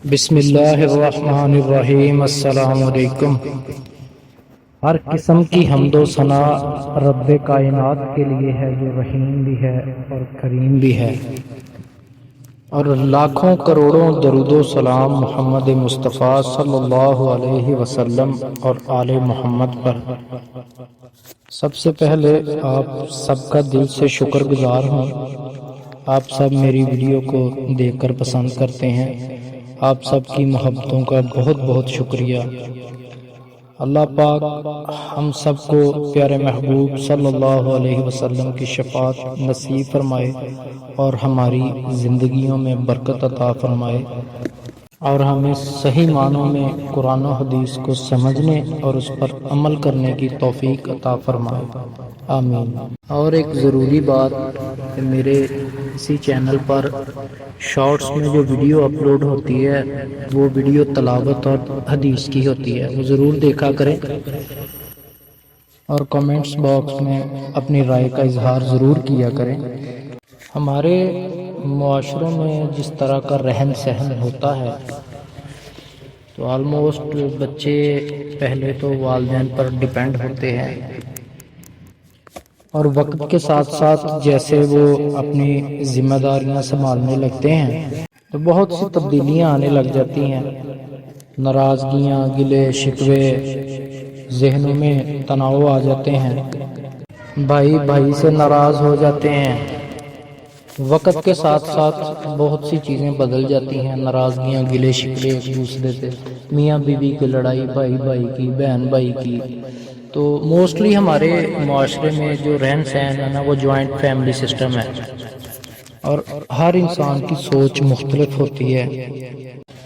بسم اللہ الرحمن الرحیم۔ السلام علیکم۔ ہر قسم کی حمد و ثنا رب کائنات کے لیے ہے جو رحیم بھی ہے اور کریم بھی ہے، اور لاکھوں کروڑوں درود و سلام محمد مصطفیٰ صلی اللہ علیہ وسلم اور آل محمد پر۔ سب سے پہلے آپ سب کا دل سے شکر گزار ہوں۔ آپ سب میری ویڈیو کو دیکھ کر پسند کرتے ہیں۔ آپ سب کی محبتوں کا بہت بہت شکریہ۔ اللہ پاک ہم سب کو پیارے محبوب صلی اللہ علیہ وسلم کی شفاعت نصیب فرمائے اور ہماری زندگیوں میں برکت عطا فرمائے، اور ہمیں صحیح معنوں میں قرآن و حدیث کو سمجھنے اور اس پر عمل کرنے کی توفیق عطا فرمائے، آمین۔ اور ایک ضروری بات کہ میرے اسی چینل پر شارٹس میں جو ویڈیو اپلوڈ ہوتی ہے وہ ویڈیو تلاوت اور حدیث کی ہوتی ہے، وہ ضرور دیکھا کریں، اور کمنٹس باکس میں اپنی رائے کا اظہار ضرور کیا کریں۔ ہمارے معاشروں میں جس طرح کا رہن سہن ہوتا ہے تو آلموسٹ بچے پہلے تو والدین پر ڈیپینڈ ہوتے ہیں، اور وقت کے ساتھ ساتھ جیسے وہ اپنی ذمہ داریاں سنبھالنے لگتے ہیں تو بہت سی تبدیلیاں آنے لگ جاتی ہیں۔ ناراضگیاں، گلے شکوے، ذہنوں میں تناؤ آ جاتے ہیں، بھائی بھائی سے ناراض ہو جاتے ہیں۔ وقت کے ساتھ ساتھ بہت سی چیزیں بدل جاتی ہیں، ناراضگیاں، گلے شکوے ایک دوسرے سے، میاں بیوی کی لڑائی، بھائی بھائی کی، بہن بھائی کی۔ تو موسٹلی ہمارے معاشرے میں جو رہن سہن ہے نا وہ جوائنٹ فیملی سسٹم ہے، اور ہر انسان کی سوچ مختلف ہوتی ہے،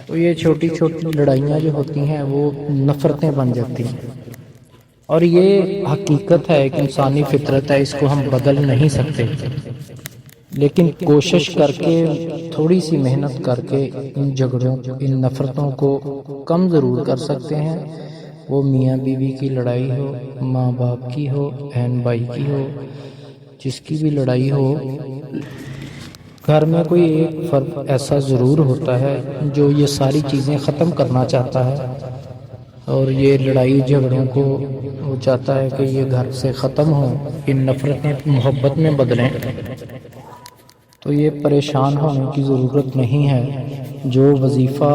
تو یہ چھوٹی چھوٹی لڑائیاں جو ہوتی ہیں وہ نفرتیں بن جاتی ہیں، اور یہ حقیقت ہے کہ انسانی فطرت ہے، اس کو ہم بدل نہیں سکتے، لیکن کوشش کر کے تھوڑی سی محنت کر کے ان جھگڑوں، ان نفرتوں کو کم ضرور کر سکتے ہیں۔ وہ میاں بیوی کی لڑائی ہو، ماں باپ کی ہو، بہن بھائی کی ہو، جس کی بھی لڑائی ہو، گھر میں کوئی ایک فرد ایسا ضرور ہوتا ہے جو یہ ساری چیزیں ختم کرنا چاہتا ہے، اور یہ لڑائی جھگڑوں کو وہ چاہتا ہے کہ یہ گھر سے ختم ہو، ان نفرتیں محبت میں بدلیں۔ تو یہ پریشان ہونے کی ضرورت نہیں ہے۔ جو وظیفہ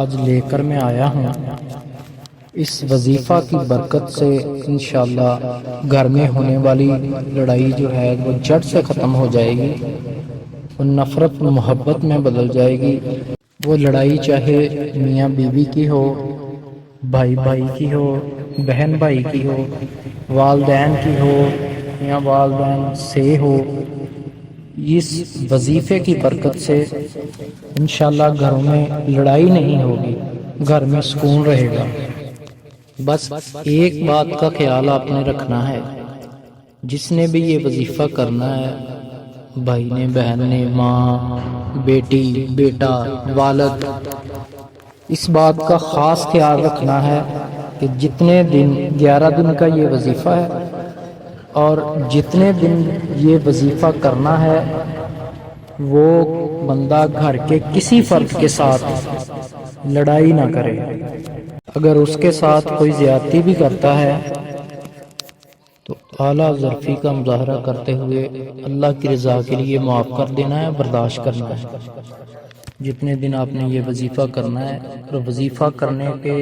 آج لے کر میں آیا ہوں، اس وظیفہ کی برکت سے انشاءاللہ گھر میں ہونے والی لڑائی جو ہے وہ جڑ سے ختم ہو جائے گی، وہ نفرت محبت میں بدل جائے گی۔ وہ لڑائی چاہے میاں بیوی کی ہو، بھائی بھائی کی ہو، بہن بھائی کی ہو، والدین کی ہو یا والدین سے ہو، اس وظیفے کی برکت سے انشاءاللہ گھروں میں لڑائی نہیں ہوگی، گھر میں سکون رہے گا۔ بس ایک بات کا خیال آپ نے رکھنا ہے، جس نے بھی یہ وظیفہ کرنا ہے، بھائی نے، بہن نے، ماں، بیٹی، بیٹا، والد، اس بات کا خاص خیال رکھنا ہے کہ جتنے دن 11 دن کا یہ وظیفہ ہے، اور جتنے دن یہ وظیفہ کرنا ہے وہ بندہ گھر کے کسی فرد کے ساتھ لڑائی نہ کرے۔ اگر اس کے ساتھ کوئی زیادتی بھی کرتا ہے تو اعلیٰ ظرفی کا مظاہرہ کرتے ہوئے اللہ کی رضا کے لیے معاف کر دینا ہے، برداشت کرنا ہے۔ جتنے دن آپ نے یہ وظیفہ کرنا ہے، اور وظیفہ کرنے کے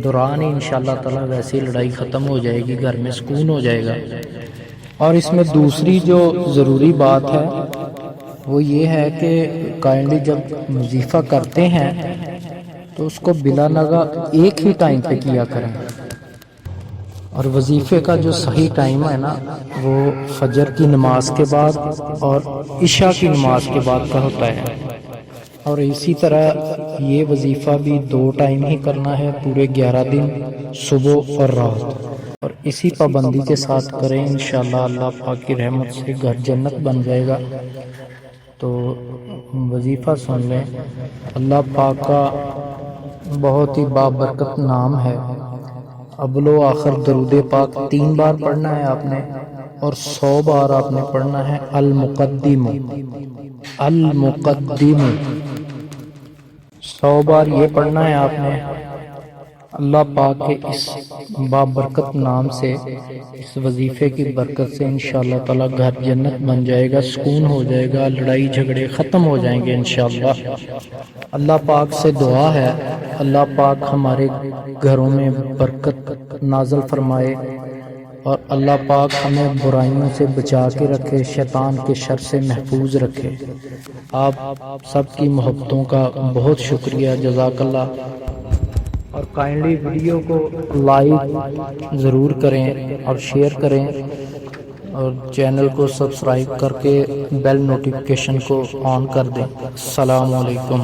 دوران ہی انشاءاللہ تعالی ویسی لڑائی ختم ہو جائے گی، گھر میں سکون ہو جائے گا۔ اور اس میں دوسری جو ضروری بات ہے وہ یہ ہے کہ کائنڈلی جب وظیفہ کرتے ہیں تو اس کو بلا ناغہ ایک ہی ٹائم پہ کیا کریں، اور وظیفے کا جو صحیح ٹائم ہے نا وہ فجر کی نماز کے بعد اور عشاء کی نماز کے بعد کا ہوتا ہے، اور اسی طرح یہ وظیفہ بھی 2 ٹائم ہی کرنا ہے پورے 11 دن، صبح اور رات، اور اسی پابندی کے ساتھ کریں، انشاءاللہ اللہ پاک کی رحمت سے گھر جنت بن جائے گا۔ تو وظیفہ سن لیں، اللہ پاک کا بہت ہی بابرکت نام ہے۔ اول و آخر درود پاک 3 بار پڑھنا ہے آپ نے، اور 100 بار آپ نے پڑھنا ہے المقدم، المقدم۔ 100 بار یہ پڑھنا ہے آپ نے۔ اللہ پاک کے اس بابرکت نام سے، اس وظیفے کی برکت سے انشاءاللہ تعالی گھر جنت بن جائے گا، سکون ہو جائے گا، لڑائی جھگڑے ختم ہو جائیں گے انشاءاللہ۔ اللہ پاک سے دعا ہے اللہ پاک ہمارے گھروں میں برکت نازل فرمائے، اور اللہ پاک ہمیں برائیوں سے بچا کے رکھے، شیطان کے شر سے محفوظ رکھے۔ آپ سب کی محبتوں کا بہت شکریہ، جزاک اللہ۔ اور کائنڈلی ویڈیو کو لائک ضرور کریں اور شیئر کریں، اور چینل کو سبسکرائب کر کے بیل نوٹیفیکیشن کو آن کر دیں۔ السلام علیکم۔